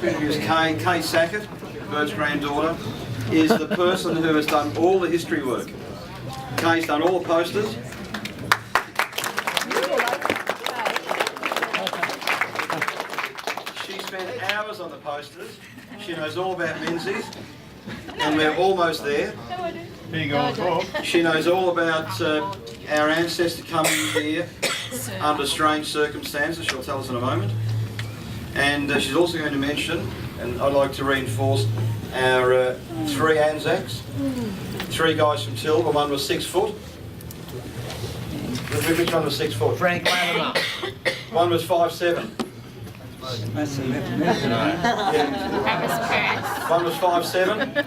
Introduce Kay Sackett, Bert's granddaughter, is the person who has done all the history work. Kay's done all the posters. She spent hours on the posters. She knows all about Menzies, and we're almost there. She knows all about our ancestor coming here under strange circumstances. She'll tell us in a moment. And she's also going to mention, and I'd like to reinforce, our three Anzacs. Three guys from Tilba. One was 6 foot. Which one was 6 foot? Frank Latimer. One was 5'7". One was 5'7",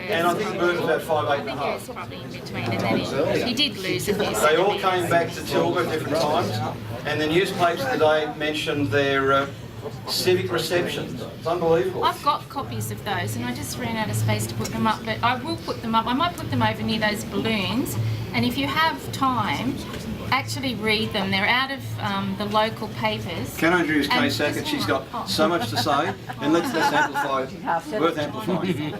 and I think Bert was about 5'8" and a half. Probably in between, and then he did lose a few. They all came back to Tilba at different times, and the newspapers today mentioned their civic receptions. It's unbelievable. I've got copies of those, and I just ran out of space to put them up, but I will put them up. I might put them over near those balloons, and if you have time, actually read them. They're out of the local papers. Can I introduce Kay Sackett? She's got so much to say, and let's amplify, worth amplifying.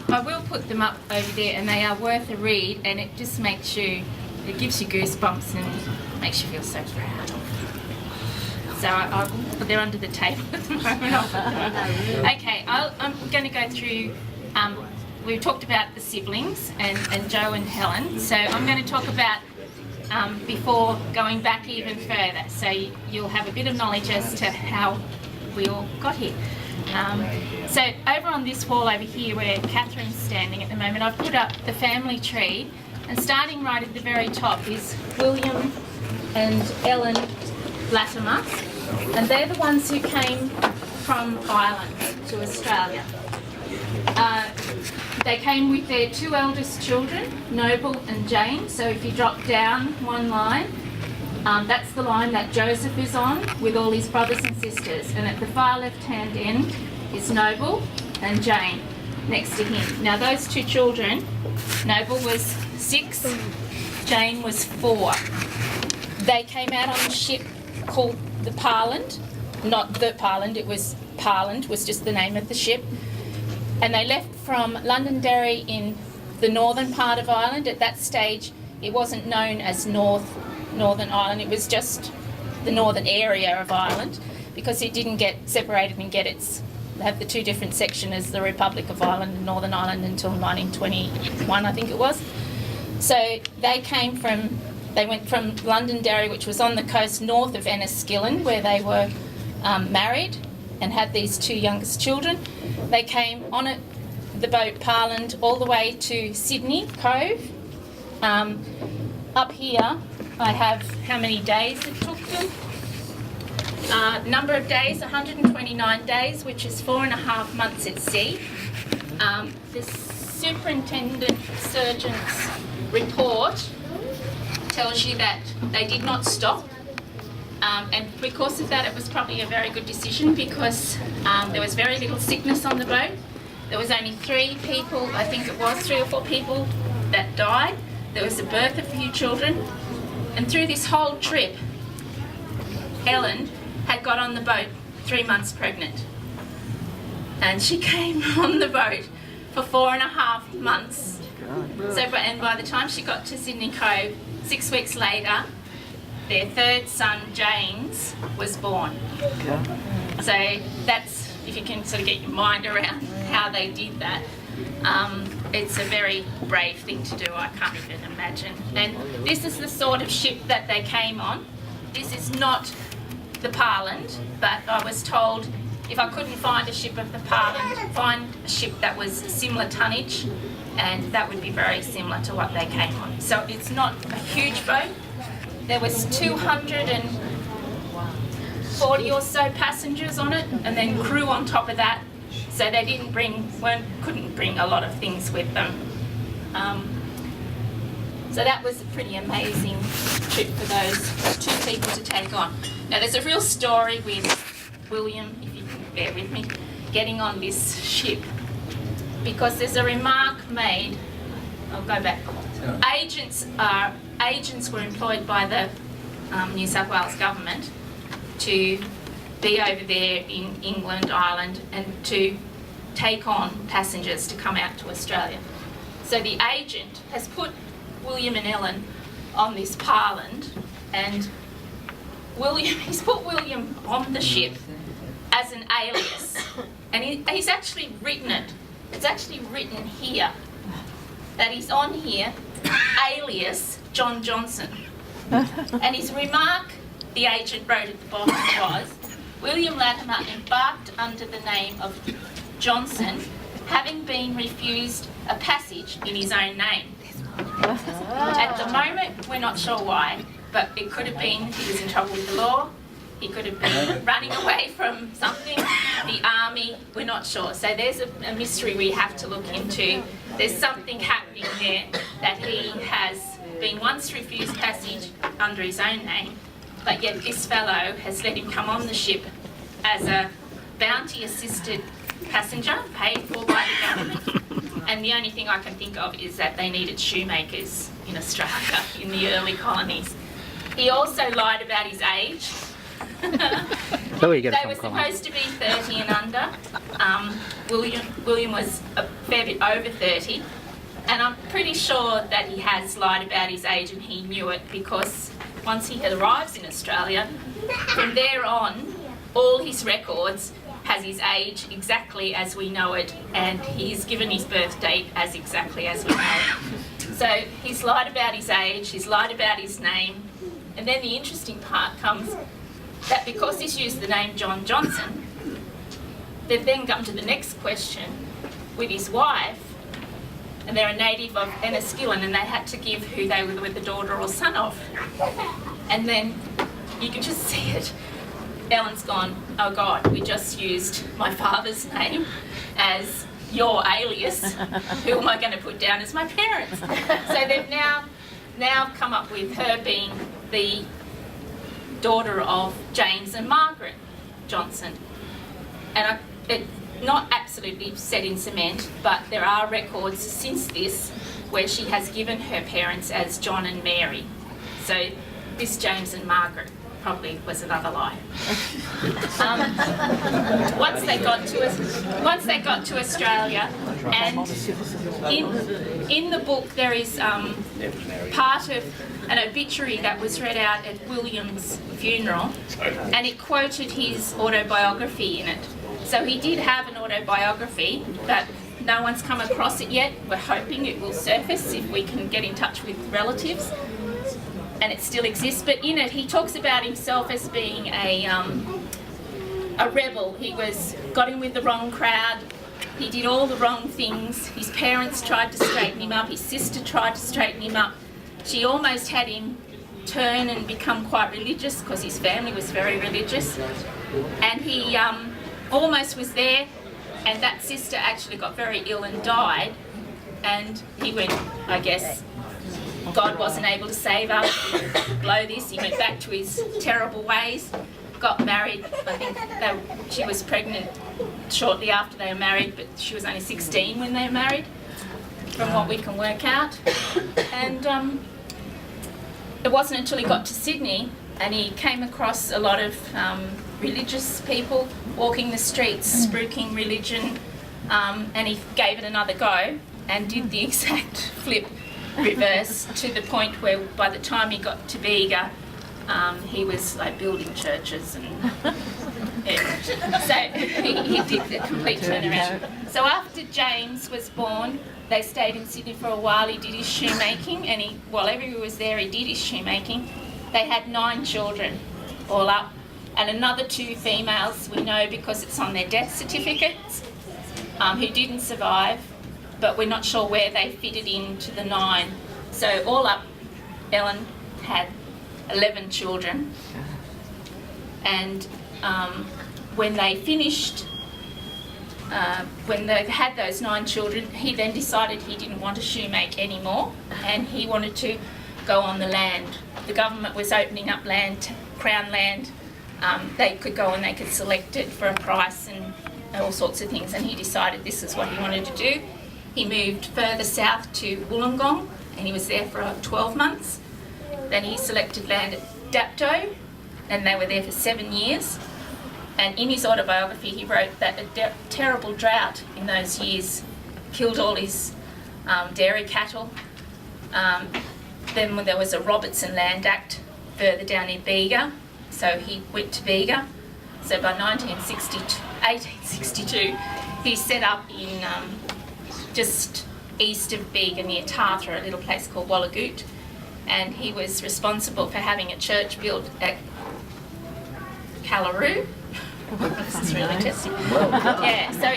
I will put them up over there, and they are worth a read, and it just makes you, it gives you goosebumps and makes you feel so proud. So they're under the table at the moment. Okay, I'm going to go through, we've talked about the siblings and Joe and Helen, so I'm going to talk about before going back even further, so you'll have a bit of knowledge as to how we all got here. So over on this wall over here where Catherine's standing at the moment, I've put up the family tree, and starting right at the very top is William and Ellen Latimer, and they're the ones who came from Ireland to Australia. They came with their two eldest children, Noble and Jane. So if you drop down one line, that's the line that Joseph is on with all his brothers and sisters, and at the far left-hand end is Noble and Jane next to him. Now those two children, Noble was 6, Jane was 4. They came out on a ship called the Parland, not the Parland, it was Parland, was just the name of the ship. And they left from Londonderry in the northern part of Ireland. At that stage, it wasn't known as Northern Ireland, it was just the northern area of Ireland, because it didn't get separated and have the two different sections as the Republic of Ireland and Northern Ireland until 1921, I think it was. So they went from Londonderry, which was on the coast north of Enniskillen, where they were married and had these two youngest children. They came on the boat Parland all the way to Sydney Cove. Up here I have how many days it took them. Number of days, 129 days, which is 4.5 months at sea. The superintendent surgeon's report tells you that they did not stop. And because of that, it was probably a very good decision, because there was very little sickness on the boat. There was only 3 people, I think it was 3 or 4 people that died. There was the birth of a few children. And through this whole trip, Ellen had got on the boat 3 months pregnant. And she came on the boat for 4.5 months. And by the time she got to Sydney Cove, 6 weeks later, their third son, James, was born. So that's, if you can sort of get your mind around how they did that, it's a very brave thing to do, I can't even imagine. And this is the sort of ship that they came on. This is not the Parland, but I was told if I couldn't find a ship of the Parland, find a ship that was similar tonnage, and that would be very similar to what they came on. So it's not a huge boat. There was 240 or so passengers on it, and then crew on top of that. So they couldn't bring a lot of things with them. So that was a pretty amazing trip for those 2 people to take on. Now there's a real story with William, if you can bear with me, getting on this ship, because there's a remark made. I'll go back. Agents were employed by the New South Wales government to be over there in England, Ireland, and to take on passengers to come out to Australia. So the agent has put William and Ellen on this Parland, and he's put William on the ship as an alias, and he's actually written it. It's actually written here that he's on here, alias John Johnson. And his remark, the agent wrote at the bottom, was, William Latimer embarked under the name of Johnson, having been refused a passage in his own name. At the moment, we're not sure why, but it could have been he was in trouble with the law, he could have been running away from something, the army, we're not sure. So there's a mystery we have to look into. There's something happening there that he has been once refused passage under his own name, but yet this fellow has let him come on the ship as a bounty-assisted passenger, paid for by the government. And the only thing I can think of is that they needed shoemakers in Australia in the early colonies. He also lied about his age. So you get they were supposed to be 30 and under. William was a fair bit over 30. And I'm pretty sure that he has lied about his age, and he knew it, because once he arrives in Australia, from there on, all his records has his age exactly as we know it, and he's given his birth date as exactly as we know it. So he's lied about his age, he's lied about his name, and then the interesting part comes that because he's used the name John Johnson, they've then come to the next question with his wife, and they're a native of Enniskillen, and they had to give who they were the daughter or son of. And then you can just see it. Ellen's gone, oh God, we just used my father's name as your alias. Who am I going to put down as my parents? So they've now come up with her being the daughter of James and Margaret Johnson. And it's not absolutely set in cement, but there are records since this where she has given her parents as John and Mary. So this James and Margaret probably was another lie. Once they got to Australia, and in the book there is part of an obituary that was read out at William's funeral, and it quoted his autobiography in it. So he did have an autobiography, but no one's come across it yet. We're hoping it will surface if we can get in touch with relatives, and it still exists. But in it, he talks about himself as being a rebel. He got in with the wrong crowd. He did all the wrong things. His parents tried to straighten him up. His sister tried to straighten him up. She almost had him turn and become quite religious because his family was very religious, and he almost was there, and that sister actually got very ill and died, and he went, I guess, God wasn't able to save us, blow this. He went back to his terrible ways, got married. I think she was pregnant shortly after they were married, but she was only 16 when they were married, from what we can work out. And it wasn't until he got to Sydney and he came across a lot of religious people walking the streets, spruiking religion, and he gave it another go and did the exact flip reverse to the point where by the time he got to Bega, he was like building churches and so he did the complete turnaround. So after James was born, they stayed in Sydney for a while. He did his shoemaking, and while everyone was there, he did his shoemaking. They had 9 children all up, and another 2 females we know because it's on their death certificates, who didn't survive, but we're not sure where they fitted into the 9. So all up, Ellen had 11 children, and when they finished, when they had those 9 children, he then decided he didn't want to shoemake anymore, and he wanted to go on the land. The government was opening up land, Crown land. They could go and they could select it for a price and all sorts of things, and he decided this is what he wanted to do. He moved further south to Wollongong, and he was there for 12 months. Then he selected land at Dapto, and they were there for 7 years. And in his autobiography, he wrote that a terrible drought in those years killed all his dairy cattle. Then there was a Robertson Land Act further down in Bega, so he went to Bega. So by 1862, he set up in just east of Bega near Tarthra, a little place called Wallagoot, and he was responsible for having a church built at Callaroo. This is really testing. Yeah, so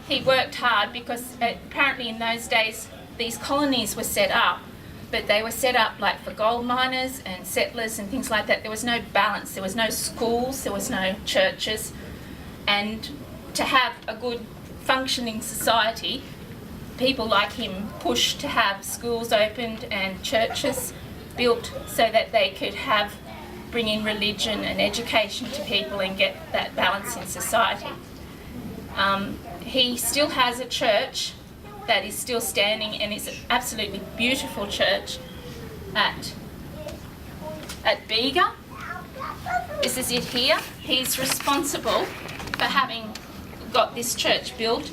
he worked hard because apparently in those days these colonies were set up, but they were set up like for gold miners and settlers and things like that. There was no balance, there was no schools, there was no churches, and to have a good functioning society, people like him pushed to have schools opened and churches built so that they could bring in religion and education to people and get that balance in society. He still has a church that is still standing, and it's an absolutely beautiful church at Bega. This is it here. He's responsible for having got this church built